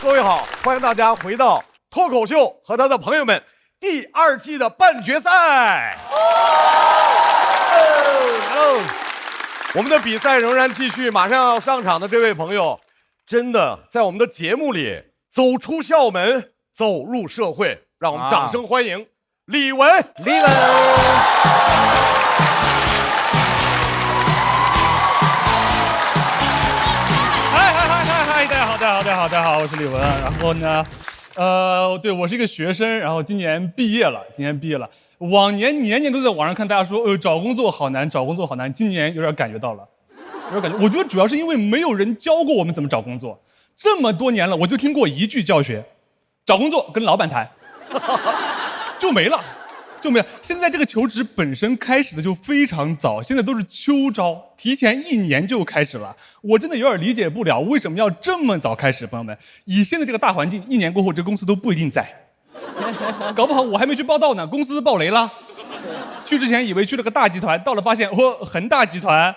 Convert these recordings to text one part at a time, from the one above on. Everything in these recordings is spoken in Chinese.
各位好，欢迎大家回到脱口秀和他的朋友们第2季的半决赛。我们的比赛仍然继续，马上要上场的这位朋友，真的在我们的节目里走出校门，走入社会，让我们掌声欢迎李玟。李玟。嗨，大家好，我是李玟。然后呢，对我是一个学生，然后今年毕业了。往年年年都在网上看大家说，找工作好难，今年有点感觉到了，我觉得主要是因为没有人教过我们怎么找工作，这么多年了，我就听过一句教学：找工作跟老板谈，就没了。现在这个求职本身开始的就非常早，现在都是秋招，提前1年就开始了。我真的有点理解不了为什么要这么早开始，朋友们。以现在这个大环境，1年过后，这公司都不一定在，搞不好我还没去报道呢，公司爆雷了。去之前以为去了个大集团，到了发现恒大集团。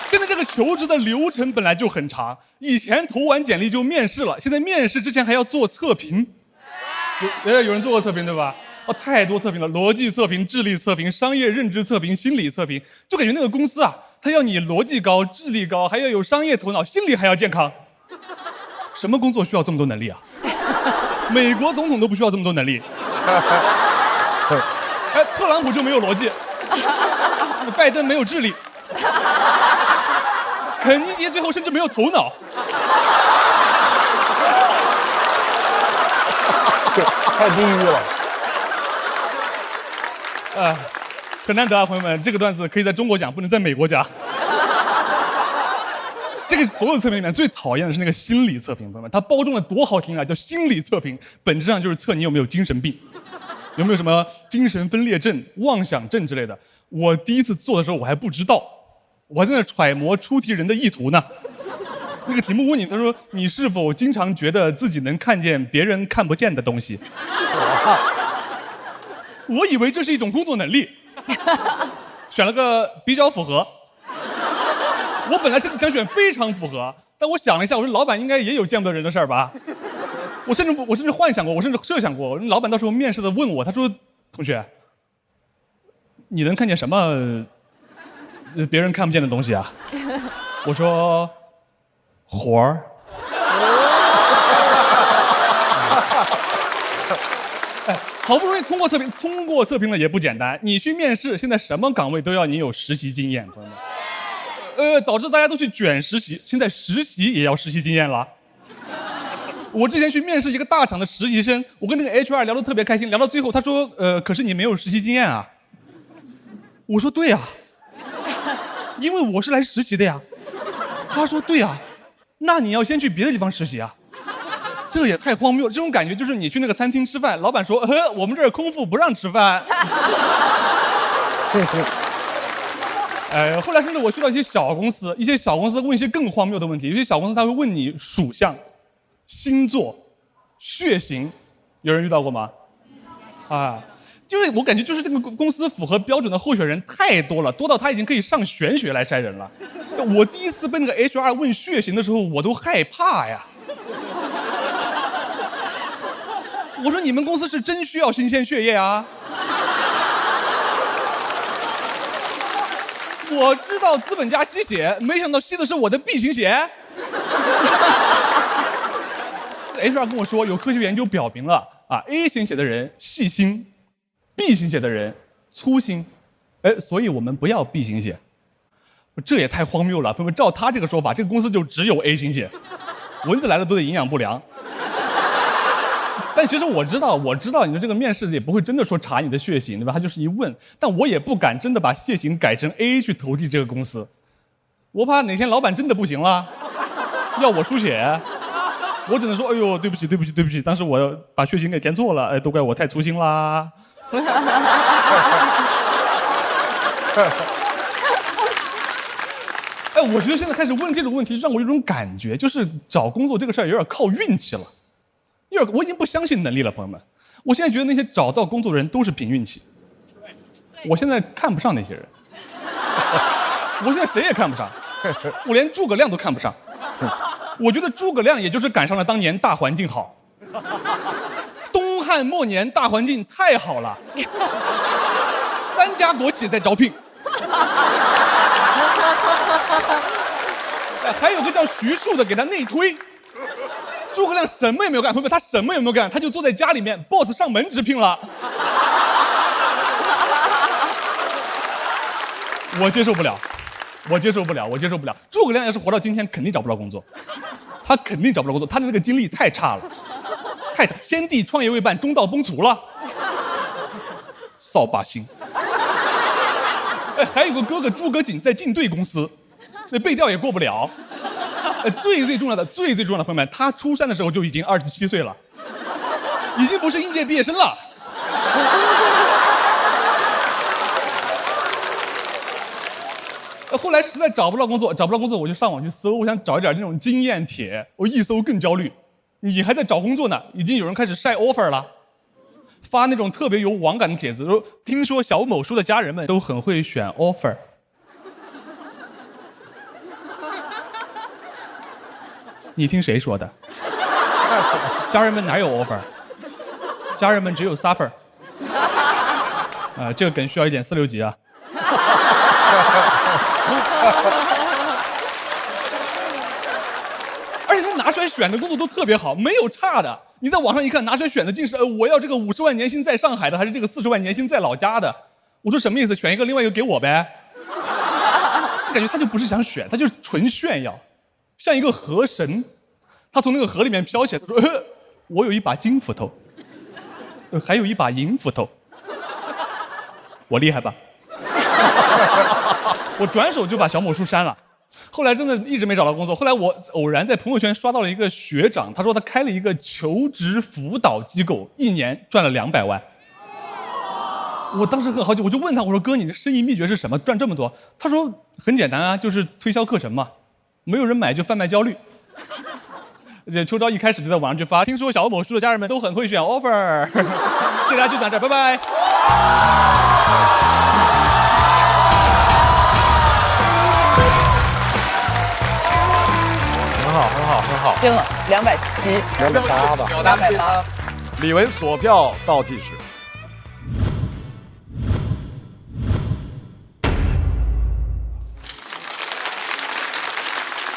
现在这个求职的流程本来就很长，以前投完简历就面试了，现在面试之前还要做测评。有人做过测评对吧？太多测评了，逻辑测评、智力测评、商业认知测评、心理测评，就感觉那个公司啊，他要你逻辑高、智力高，还要有商业头脑，心理还要健康。什么工作需要这么多能力啊？美国总统都不需要这么多能力。特朗普就没有逻辑，拜登没有智力。肯尼迪最后甚至没有头脑，太地狱了。很难得啊，朋友们，这个段子可以在中国讲，不能在美国讲。这个所有测评里面最讨厌的是那个心理测评，朋友们，它包装的多好听啊，叫心理测评，本质上就是测你有没有精神病，有没有什么精神分裂症、妄想症之类的。我第一次做的时候我还不知道。我还在那揣摩出题人的意图呢。那个题目问你，他说你是否经常觉得自己能看见别人看不见的东西？我以为这是一种工作能力，选了个比较符合。我本来是想选非常符合，但我想了一下，我说老板应该也有见不得人的事儿吧？我甚至幻想过，我甚至设想过，老板到时候面试的问我，他说同学，你能看见什么？别人看不见的东西啊，我说活儿。好不容易通过测评了也不简单。你去面试，现在什么岗位都要你有实习经验，朋友们。导致大家都去卷实习，现在实习也要实习经验了。我之前去面试一个大厂的实习生，我跟那个 HR 聊得特别开心，聊到最后他说，可是你没有实习经验啊。我说对啊。因为我是来实习的呀，他说对啊，那你要先去别的地方实习啊，这也太荒谬了。这种感觉就是你去那个餐厅吃饭，老板说，我们这儿空腹不让吃饭。后来甚至我去到一些小公司问一些更荒谬的问题，有些小公司他会问你属相、星座、血型，有人遇到过吗？就是我感觉就是这个公司符合标准的候选人太多了，多到他已经可以上玄学来筛人了。我第一次被那个 HR 问血型的时候，我都害怕呀。我说你们公司是真需要新鲜血液啊？我知道资本家吸血，没想到吸的是我的 B 型血。HR 跟我说，有科学研究表明了，A 型血的人细心。B 型血的人粗心，所以我们不要 B 型血，这也太荒谬了。朋友们，照他这个说法，这个公司就只有 A 型血，蚊子来了都得营养不良。但其实我知道你的这个面试也不会真的说查你的血型，对吧？他就是一问，但我也不敢真的把血型改成 A 去投递这个公司，我怕哪天老板真的不行了，要我输血。我只能说，哎呦，对不起，当时我把血型给填错了，都怪我太粗心啦。我觉得现在开始问这种问题，让我有种感觉，就是找工作这个事儿有点靠运气了。我已经不相信能力了，朋友们。我现在觉得那些找到工作的人都是凭运气。我现在看不上那些人。我现在谁也看不上，我连诸葛亮都看不上。我觉得诸葛亮也就是赶上了当年大环境好，东汉末年大环境太好了，3家国企在招聘。还有个叫徐庶的给他内推。诸葛亮什么也没有干，朋友们，他什么也没有干，他就坐在家里面 ，boss 上门直聘了。我接受不了，我接受不了，我接受不了。诸葛亮要是活到今天，肯定找不到工作，他肯定找不到工作，他的那个经历太差了，太差。先帝创业未半，中道崩殂了，扫把星。哎，还有个哥哥诸葛瑾在晋对公司，那背调也过不了。最重要的，最重要的，朋友们，他出山的时候就已经27岁了，已经不是应届毕业生了。后来实在找不到工作，我就上网去搜，我想找一点那种经验帖。我一搜更焦虑，你还在找工作呢，已经有人开始晒 offer 了，发那种特别有网感的帖子，说听说小某书的家人们都很会选 offer。你听谁说的？家人们哪有 offer？ 家人们只有 suffer。这个梗需要一点4、6级啊。而且他拿出来选的工作都特别好，没有差的。你在网上一看，拿出来选的竟是我要这个50万年薪在上海的，还是这个40万年薪在老家的？我说什么意思？选一个，另外一个给我呗。感觉他就不是想选，他就是纯炫耀。像一个河神，他从那个河里面飘起来，他说：“我有一把金斧头，还有一把银斧头，我厉害吧？”我转手就把小某书删了。后来真的一直没找到工作。后来我偶然在朋友圈刷到了一个学长，他说他开了一个求职辅导机构，1年赚了200万。我当时很好奇，我就问他，我说：“哥，你的生意秘诀是什么？赚这么多？”他说：“很简单啊，就是推销课程嘛。没有人买就贩卖焦虑。”这秋招一开始就在网上去发，听说小某书的家人们都很会选 offer。谢谢大家，就讲这儿，拜拜。很好。定了270， 280吧280。李玟锁票倒计时。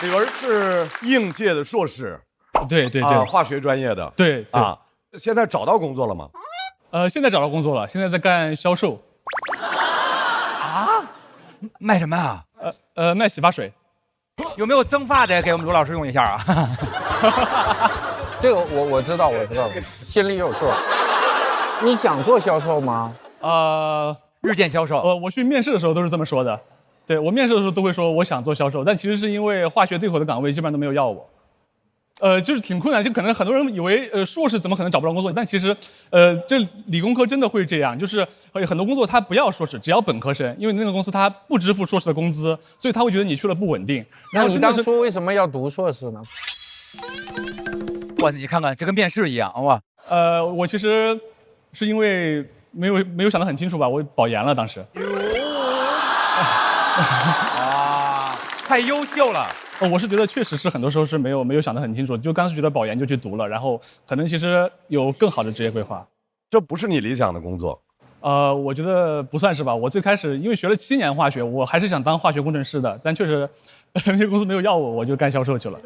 李玟是应届的硕士，对，化学专业的，对啊。现在找到工作了吗？现在找到工作了，现在在干销售。啊？卖什么啊？卖洗发水。有没有增发的？给我们卢老师用一下啊。这个我知道，心里有数。你想做销售吗？日渐销售。我去面试的时候都是这么说的。对，我面试的时候都会说我想做销售，但其实是因为化学对口的岗位基本上都没有要我。就是挺困难，就可能很多人以为硕士怎么可能找不到工作，但其实这理工科真的会这样，就是很多工作他不要硕士，只要本科生，因为那个公司他不支付硕士的工资，所以他会觉得你去了不稳定。那你当初为什么要读硕士呢？哇，你看看这跟面试一样哇。我其实是因为没有想得很清楚吧，我保研了当时。啊，太优秀了。我是觉得确实是很多时候是没有想得很清楚，就当时觉得保研就去读了，然后可能其实有更好的职业规划。这不是你理想的工作。我觉得不算是吧。我最开始因为学了7年化学，我还是想当化学工程师的，但确实那个公司没有要我，我就干销售去了。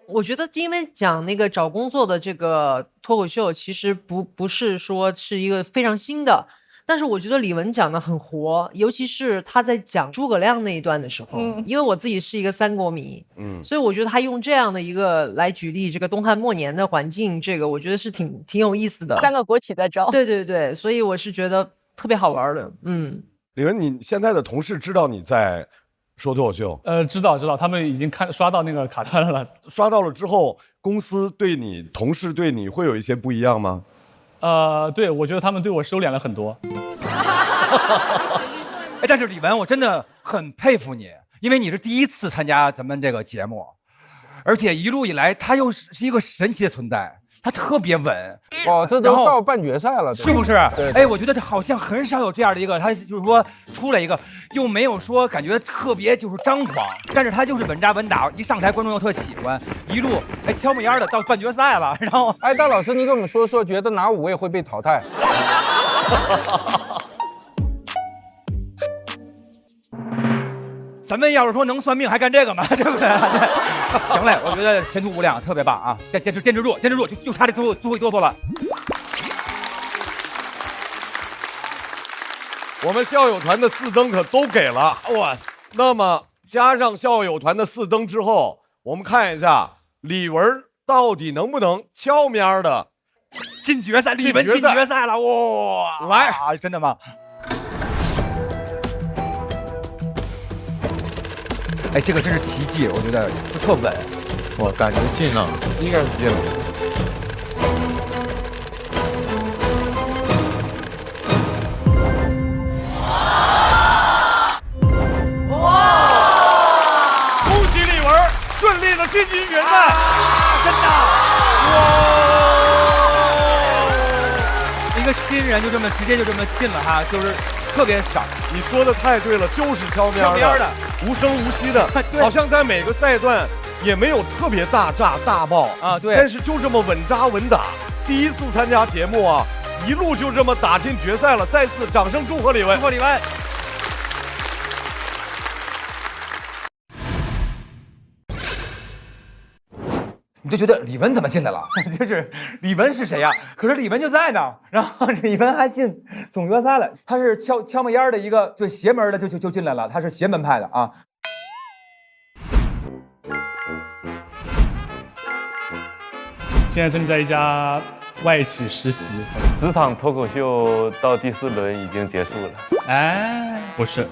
我觉得因为讲那个找工作的这个脱口秀，其实不是说是一个非常新的。但是我觉得李玟讲的很活，尤其是他在讲诸葛亮那一段的时候，因为我自己是一个三国迷，所以我觉得他用这样的一个来举例这个东汉末年的环境，这个我觉得是挺有意思的。3个国企在招，对，所以我是觉得特别好玩的。李玟，你现在的同事知道你在说脱口秀？知道，他们已经刷到那个卡单了。刷到了之后，公司对你、同事对你会有一些不一样吗？对，我觉得他们对我收敛了很多。但是李玟，我真的很佩服你，因为你是第一次参加咱们这个节目，而且一路以来他又是一个神奇的存在。他特别稳。哦，这都到半决赛了，是不是？对。哎，我觉得他好像很少有这样的一个，他就是说出来一个又没有说感觉特别就是张狂，但是他就是稳扎稳打，一上台观众又特喜欢，一路哎悄没烟的到半决赛了，然后哎，大老师，你跟我们说，觉得哪5位会被淘汰？咱们要是说能算命还干这个吗？对不对？行嘞，我觉得前途无量，特别棒啊！坚持住，就差这最后一哆嗦了。我们校友团的4灯可都给了，哇塞！那么加上校友团的4灯之后，我们看一下李玟到底能不能悄咪的进决赛？李玟进决赛了，哇！来啊，真的吗？哎，这个真是奇迹，我觉得特稳。我感觉进了，应该是进了。哇！恭喜李玟顺利的晋级决赛，真的！哇！一个新人就这么直接就这么进了哈，就是特别少。你说的太对了，就是悄咪的。无声无息的，好像在每个赛段也没有特别大炸大爆啊，对，但是就这么稳扎稳打，第一次参加节目啊，一路就这么打进决赛了。再次掌声祝贺李玟！祝贺李玟！你就觉得李玟怎么进来了？就是李玟是谁呀？可是李玟就在呢，然后李玟还进总决赛了。他是悄没烟的一个对邪门的就进来了，他是邪门派的啊。现在正在一家外企实习。职场脱口秀到第4轮已经结束了。哎，不是，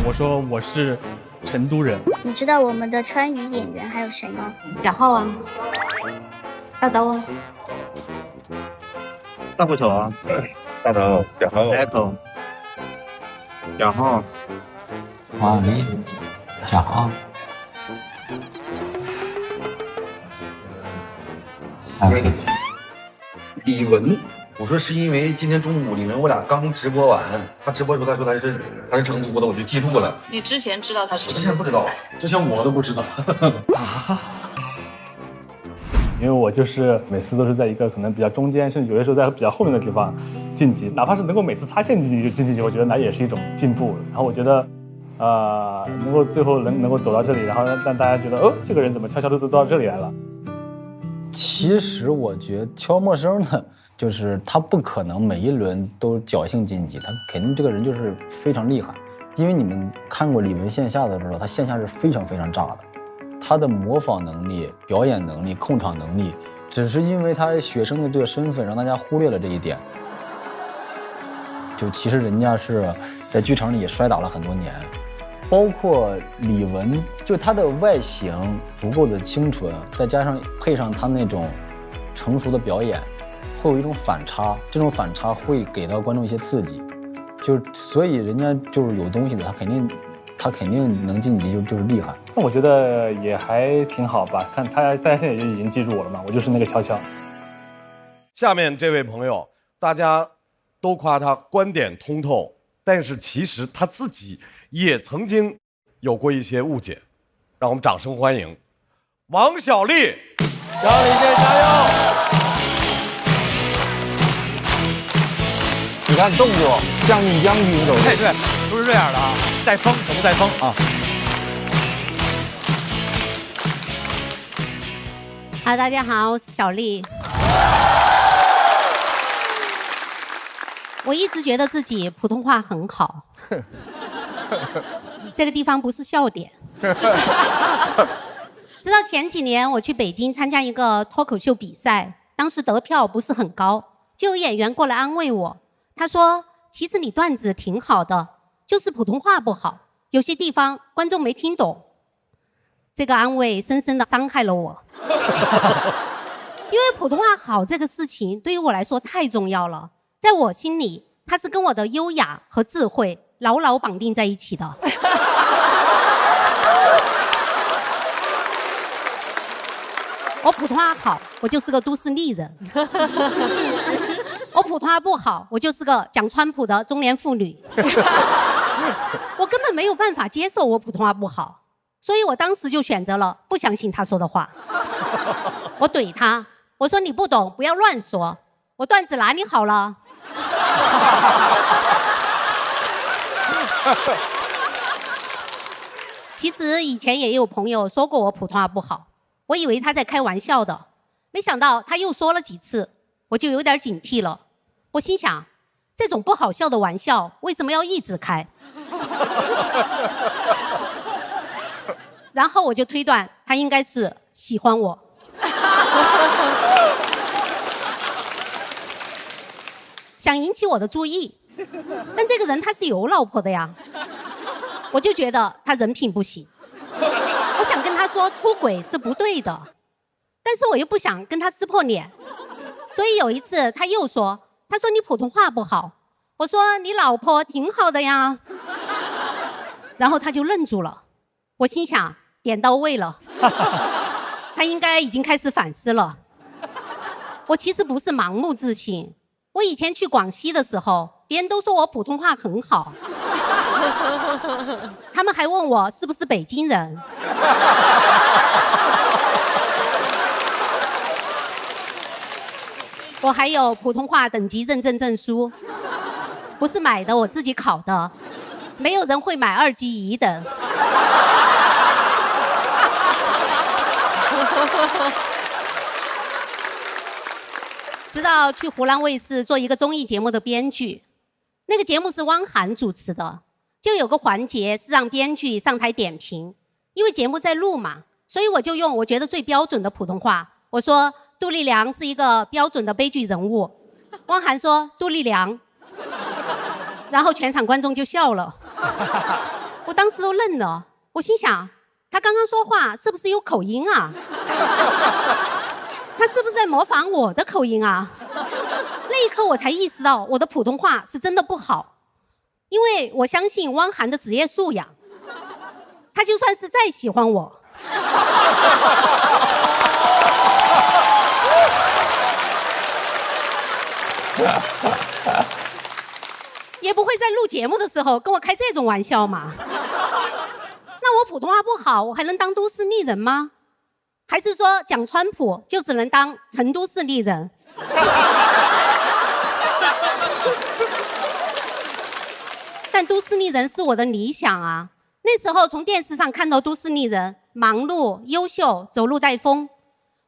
我说我是成都人。你知道我们的川渝演员还有谁吗？贾浩啊，大刀啊，大部手啊，大刀，贾浩，贾浩，马丽，贾浩，李玟。我说是因为今天中午李玟我俩刚直播完，他直播的时候他说他是成都的，我就记住了。你之前知道他是？之前不知道，之前我都不知道。啊！因为我就是每次都是在一个可能比较中间，甚至有些时候在比较后面的地方晋级，哪怕是能够每次擦线晋级就晋级，我觉得那也是一种进步。然后我觉得，能够最后能够走到这里，然后让大家觉得，哦，这个人怎么悄悄地走到这里来了？其实我觉得悄陌生的。就是他不可能每一轮都侥幸晋级，他肯定这个人就是非常厉害。因为你们看过李玟线下的时候，他线下是非常非常炸的，他的模仿能力、表演能力、控场能力，只是因为他学生的这个身份，让大家忽略了这一点。就其实人家是在剧场里也摔打了很多年，包括李玟，就他的外形足够的清纯，再加上配上他那种成熟的表演。会有一种反差，这种反差会给到观众一些刺激，所以人家就是有东西的，他肯定能晋级，就是厉害。那我觉得也还挺好吧，看大家现在也已经记住我了嘛，我就是那个悄悄。下面这位朋友，大家都夸他观点通透，但是其实他自己也曾经有过一些误解，让我们掌声欢迎王小利。小李姐加油！你看动作像女将军走，对对，都是这样的啊，带风怎么带风啊？好，大家好，我是小丽。我一直觉得自己普通话很好，这个地方不是笑点。直到前几年我去北京参加一个脱口秀比赛，当时得票不是很高，就有演员过来安慰我。他说：“其实你段子挺好的，就是普通话不好，有些地方观众没听懂。”这个安慰深深的伤害了我，因为普通话好这个事情对于我来说太重要了，在我心里，它是跟我的优雅和智慧牢牢绑定在一起的。我普通话好，我就是个都市丽人；我普通话不好，我就是个讲川普的中年妇女。我根本没有办法接受我普通话不好，所以我当时就选择了不相信他说的话。我怼他，我说你不懂，不要乱说，我段子哪里好了？其实以前也有朋友说过我普通话不好，我以为他在开玩笑的，没想到他又说了几次，我就有点警惕了。我心想，这种不好笑的玩笑为什么要一直开？然后我就推断他应该是喜欢我。想引起我的注意，但这个人他是有老婆的呀，我就觉得他人品不行。我想跟他说出轨是不对的，但是我又不想跟他撕破脸，所以有一次他又说，他说你普通话不好，我说你老婆挺好的呀，然后他就愣住了。我心想点到位了，他应该已经开始反思了。我其实不是盲目自信，我以前去广西的时候，别人都说我普通话很好，他们还问我是不是北京人。我还有普通话等级认证证书，不是买的，我自己考的，没有人会买2级乙等。直到去湖南卫视做一个综艺节目的编剧，那个节目是汪涵主持的，就有个环节是让编剧上台点评，因为节目在录嘛，所以我就用我觉得最标准的普通话，我说杜丽娘是一个标准的悲剧人物。汪涵说杜丽娘，然后全场观众就笑了。我当时都愣了，我心想他刚刚说话是不是有口音啊？他是不是在模仿我的口音啊？那一刻我才意识到我的普通话是真的不好，因为我相信汪涵的职业素养，他就算是再喜欢我，也不会在录节目的时候跟我开这种玩笑嘛。那我普通话不好，我还能当都市丽人吗？还是说讲川普就只能当成都市丽人？但都市丽人是我的理想啊！那时候从电视上看到都市丽人忙碌、优秀、走路带风，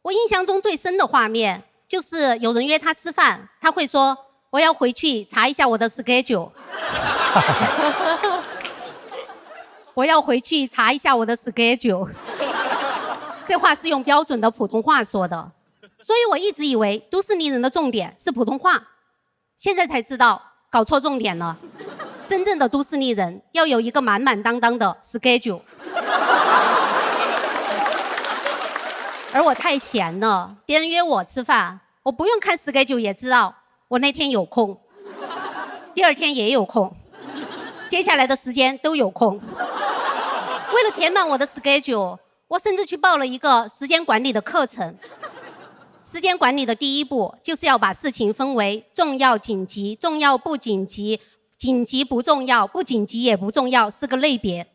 我印象中最深的画面就是有人约他吃饭，他会说我要回去查一下我的 schedule。我要回去查一下我的 schedule。这话是用标准的普通话说的，所以我一直以为都市丽人的重点是普通话，现在才知道搞错重点了。真正的都市丽人要有一个满满当当的 schedule。而我太闲了，别人约我吃饭，我不用看 schedule 也知道我那天有空，第二天也有空，接下来的时间都有空。为了填满我的 schedule，我甚至去报了一个时间管理的课程。时间管理的第一步就是要把事情分为重要、紧急、重要不紧急、紧急不重要、不紧急也不重要4个类别。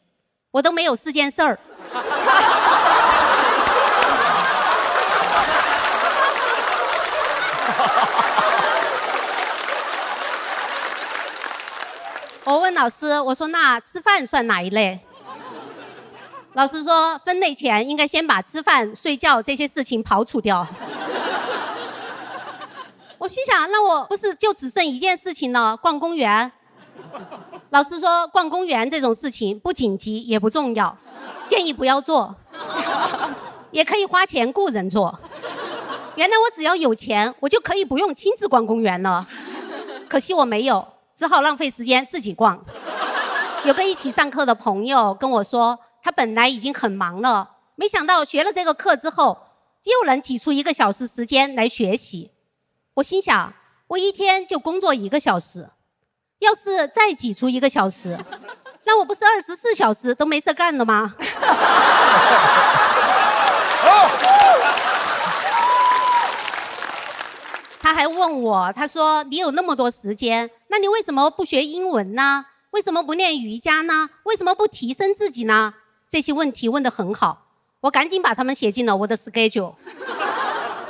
我都没有4件事儿。我问老师，我说那吃饭算哪一类？老师说分类前应该先把吃饭、睡觉这些事情刨除掉。我心想，那我不是就只剩1件事情了，逛公园？老师说逛公园这种事情不紧急也不重要，建议不要做，也可以花钱雇人做。原来我只要有钱，我就可以不用亲自逛公园了。可惜我没有，只好浪费时间自己逛。有个一起上课的朋友跟我说，他本来已经很忙了，没想到学了这个课之后，又能挤出1个小时时间来学习。我心想，我一天就工作1个小时，要是再挤出1个小时，那我不是24小时都没事干了吗？还问我，他说你有那么多时间，那你为什么不学英文呢？为什么不练瑜伽呢？为什么不提升自己呢？这些问题问得很好，我赶紧把它们写进了我的 schedule，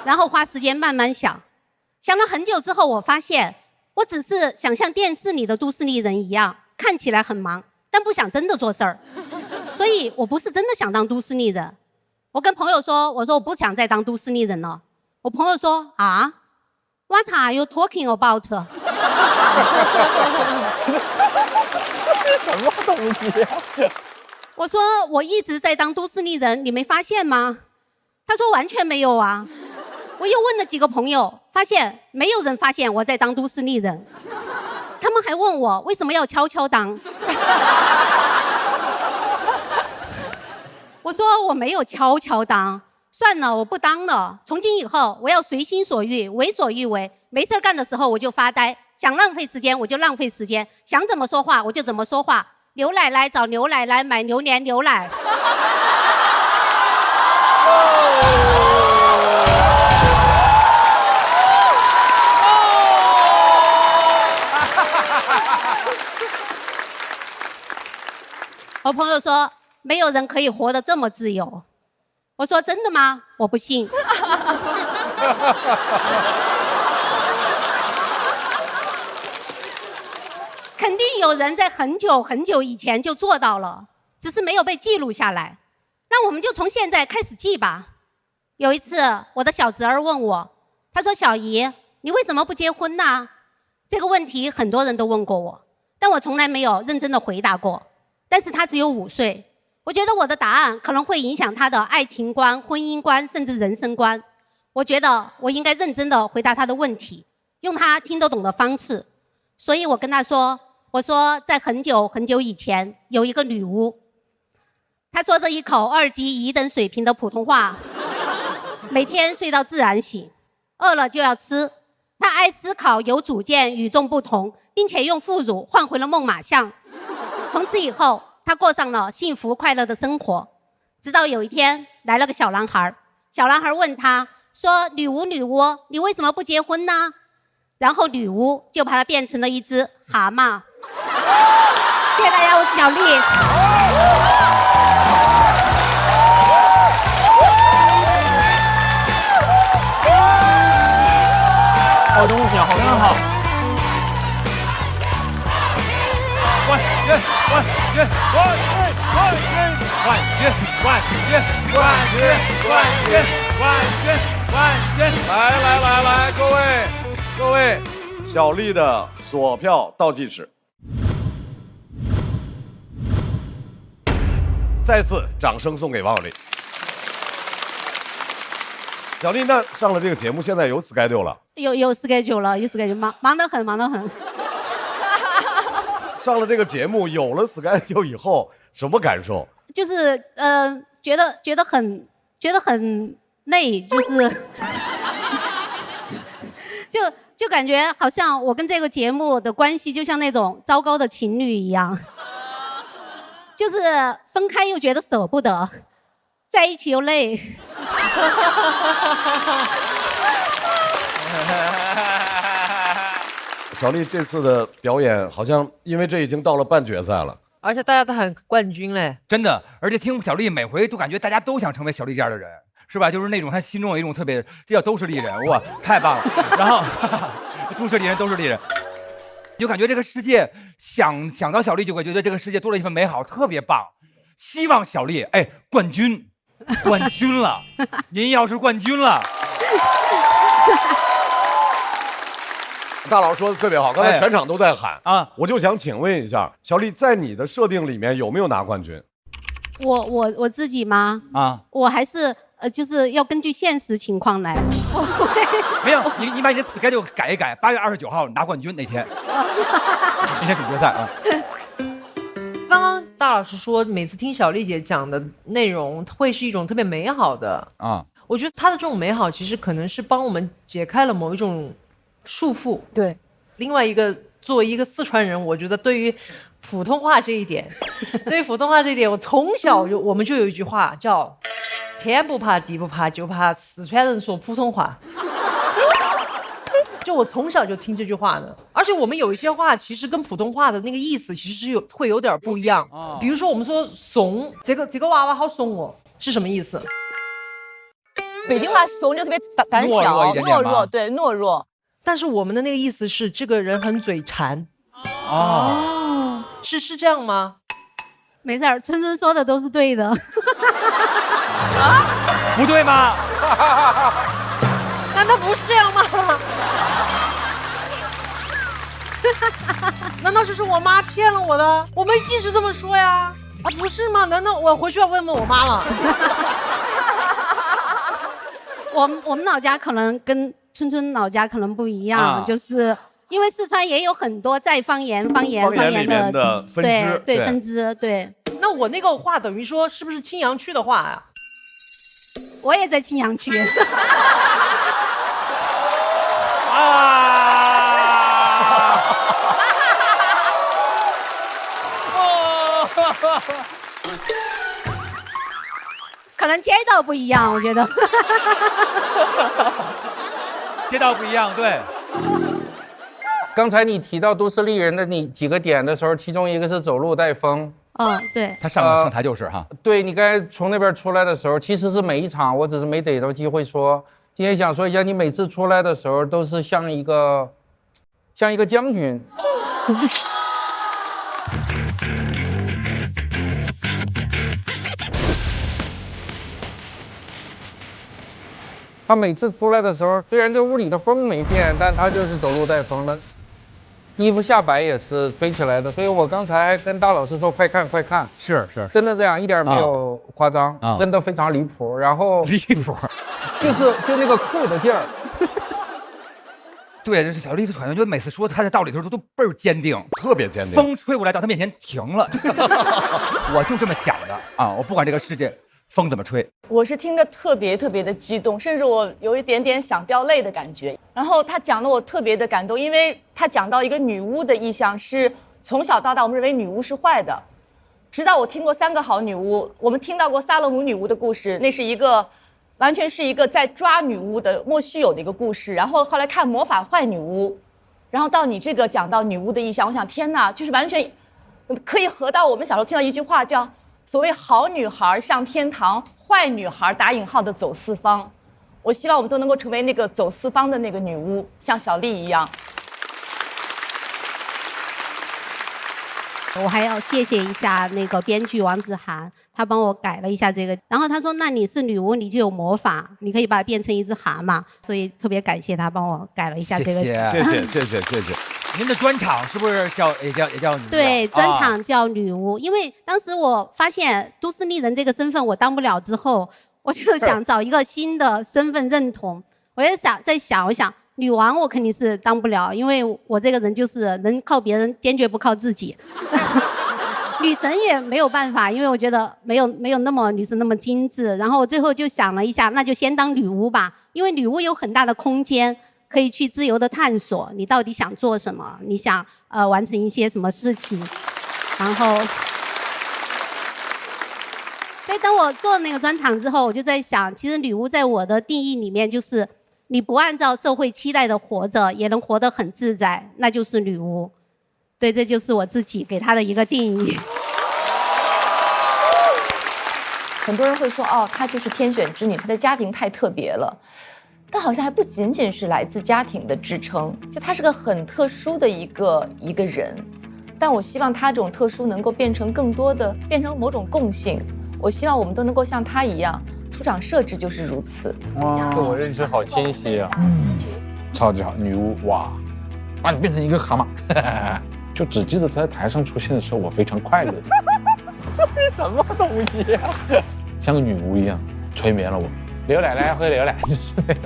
然后花时间慢慢想。想了很久之后，我发现我只是想像电视里的都市丽人一样，看起来很忙，但不想真的做事儿。所以我不是真的想当都市丽人。我跟朋友说，我说我不想再当都市丽人了。我朋友说啊 ，What are you talking about？ 什么东西啊？我说我一直在当都市丽人，你没发现吗？他说完全没有啊。我又问了几个朋友，发现没有人发现我在当都市丽人。他们还问我为什么要悄悄当。我说我没有悄悄当，算了，我不当了。从今以后，我要随心所欲，为所欲为。没事干的时候我就发呆，想浪费时间我就浪费时间，想怎么说话我就怎么说话。牛奶奶找牛奶来买榴莲牛奶。我朋友说没有人可以活得这么自由。我说真的吗？我不信。肯定有人在很久很久以前就做到了，只是没有被记录下来。那我们就从现在开始记吧。有一次我的小侄儿问我，他说小姨你为什么不结婚呢？这个问题很多人都问过我，但我从来没有认真的回答过。但是他只有5岁，我觉得我的答案可能会影响他的爱情观、婚姻观，甚至人生观。我觉得我应该认真的回答他的问题，用他听得懂的方式。所以我跟他说，我说在很久很久以前有一个女巫，她说着一口2级1等水平的普通话，每天睡到自然醒，饿了就要吃。她爱思考，有主见，与众不同，并且用副乳换回了梦马象。从此以后，她过上了幸福快乐的生活。直到有一天来了个小男孩，小男孩问她说：女巫女巫，你为什么不结婚呢？然后女巫就把她变成了一只蛤蟆。谢谢大家，我是小丽。好东西，好真好。冠军，冠军，冠军，冠军，冠军，冠军，冠军，冠军，冠军，冠军！来，各位，小丽的锁票倒计时。再次掌声送给王小丽。小丽，那上了这个节目，现在有 schedule 了？有 schedule 了，有 schedule， 忙得很，忙得很。上了这个节目，有了 schedule 以后，什么感受？就是觉得很累，就是就感觉好像我跟这个节目的关系就像那种糟糕的情侣一样，就是分开又觉得舍不得，在一起又累。小丽这次的表演，好像因为这已经到了半决赛了，而且大家都喊冠军嘞，真的。而且听小丽每回都感觉大家都想成为小丽这样的人，是吧？就是那种她心中有一种特别，这叫都是丽人，哇，太棒了。然后都是丽人，都是丽人，就感觉这个世界想到小丽，就会觉得这个世界多了一份美好，特别棒。希望小丽，哎，冠军了，您要是冠军了。大佬说的特别好，刚才全场都在喊啊，我就想请问一下，小丽在你的设定里面有没有拿冠军？我自己吗？啊，我还是就是要根据现实情况来。没有，你把你的 schedule 改一改，8月29号拿冠军那天，那天主决赛啊。刚刚大老师说，每次听小丽姐讲的内容，会是一种特别美好的啊。我觉得她的这种美好，其实可能是帮我们解开了某一种束缚。对，另外一个，作为一个四川人，我觉得对于普通话这一点，我从小我们就有一句话叫“天不怕地不怕，就怕四川人说普通话”。就我从小就听这句话的，而且我们有一些话其实跟普通话的那个意思其实是会有点不一样。比如说我们说怂，这个娃娃好怂哦，是什么意思？北京话怂就特别胆小、懦弱，对，懦弱。但是我们的那个意思是这个人很嘴馋。哦，是这样吗？没事儿，春春说的都是对的。不对吗？难道不是这样吗？难道这是我妈骗了我的？我们一直这么说呀。啊，不是吗？难道我回去要问问我妈了？我们老家可能跟春春老家可能不一样，就是因为四川也有很多在方言里面的分支，对分支，对。那我那个话等于说是不是青羊区的话呀？我也在青羊区。可能街道不一样，我觉得。街道不一样，对。刚才你提到都市丽人的你几个点的时候，其中一个是走路带风。对。他上台就是哈。对，你刚才从那边出来的时候，其实是每一场，我只是没逮着机会说。今天想说一下，你每次出来的时候都是像一个将军。他每次出来的时候，虽然这屋里的风没变，但他就是走路带风的，衣服下摆也是飞起来的。所以我刚才还跟大老师说：“快看，快看！”是，真的这样，一点没有夸张，真的非常离谱。然后离谱，就那个酷的劲儿。对，就是小丽，好像就每次说他在道理的时候都倍儿坚定，特别坚定。风吹过来到他面前停了，我就这么想的啊！我不管这个世界风怎么吹，我是听着特别的激动，甚至我有一点点想掉泪的感觉。然后他讲的我特别的感动，因为他讲到一个女巫的意象是从小到大我们认为女巫是坏的，直到我听过3个好女巫，我们听到过萨勒姆女巫的故事，那是一个完全是一个在抓女巫的莫须有的一个故事。然后后来看魔法坏女巫，然后到你这个讲到女巫的意象，我想天哪，就是完全可以合到我们小时候听到一句话叫所谓好女孩上天堂，坏女孩打引号的走四方。我希望我们都能够成为那个走四方的那个女巫，像小丽一样。我还要谢谢一下那个编剧王子涵，他帮我改了一下这个。然后他说：“那你是女巫，你就有魔法，你可以把它变成一只蛤蟆。”所以特别感谢他帮我改了一下这个。谢谢。您的专场是不是也叫女巫？对，专场叫女巫。因为当时我发现都市丽人这个身份我当不了之后，我就想找一个新的身份认同。我也想，我想女王我肯定是当不了，因为我这个人就是能靠别人，坚决不靠自己。女神也没有办法，因为我觉得没有那么女神那么精致。然后我最后就想了一下，那就先当女巫吧，因为女巫有很大的空间。可以去自由的探索，你到底想做什么？你想完成一些什么事情？然后，所以当我做那个专场之后，我就在想，其实女巫在我的定义里面，就是你不按照社会期待的活着，也能活得很自在，那就是女巫。对，这就是我自己给她的一个定义。很多人会说，哦，她就是天选之女，她的家庭太特别了。但好像还不仅仅是来自家庭的支撑，就他是个很特殊的一个人，但我希望他这种特殊能够变成更多的，变成某种共性。我希望我们都能够像他一样，出场设置就是如此。哇，对我认知好清晰啊！超级好，女巫哇，把你变成一个蛤蟆，就只记得在台上出现的时候，我非常快乐。这是什么东西呀？像个女巫一样催眠了我。刘奶奶喝牛奶，就是那个。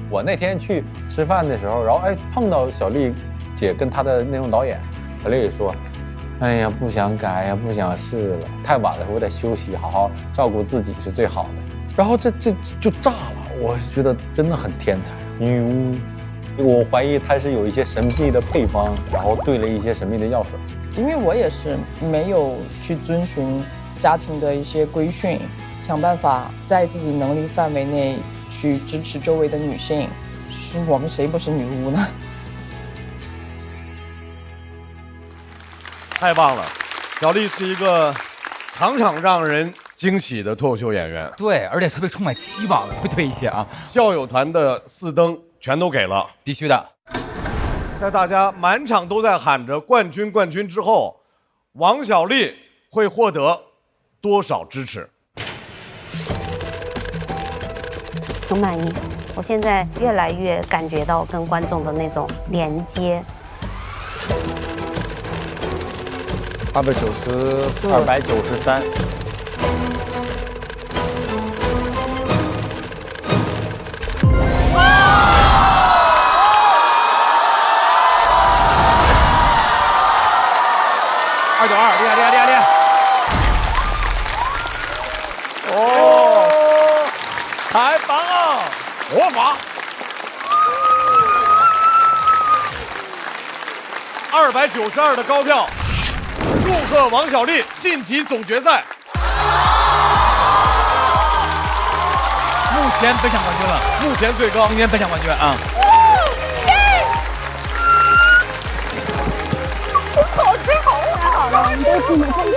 我那天去吃饭的时候，然后碰到小丽姐跟她的内容导演，小丽也说：“哎呀，不想改呀，不想试了，太晚了，我得休息，好好照顾自己是最好的。”然后这就炸了，我是觉得真的很天才，女巫。我怀疑她是有一些神秘的配方，然后兑了一些神秘的药水。因为我也是没有去遵循家庭的一些规训。想办法在自己能力范围内去支持周围的女性，是我们谁不是女巫呢？太棒了，小丽是一个场场让人惊喜的脱口秀演员。对，而且特别充满希望，对一些啊。校友团的4灯全都给了，必须的。在大家满场都在喊着冠军冠军之后，王小利会获得多少支持？很满意，我现在越来越感觉到跟观众的那种连接。294、293。292，厉害厉害厉害厉害！哦，太棒了！我法292的高票，祝贺王小利晋级总决赛。目前本场冠军了，目前最高，今天本场冠军啊！好，太好了，太好了，我们都这么开心。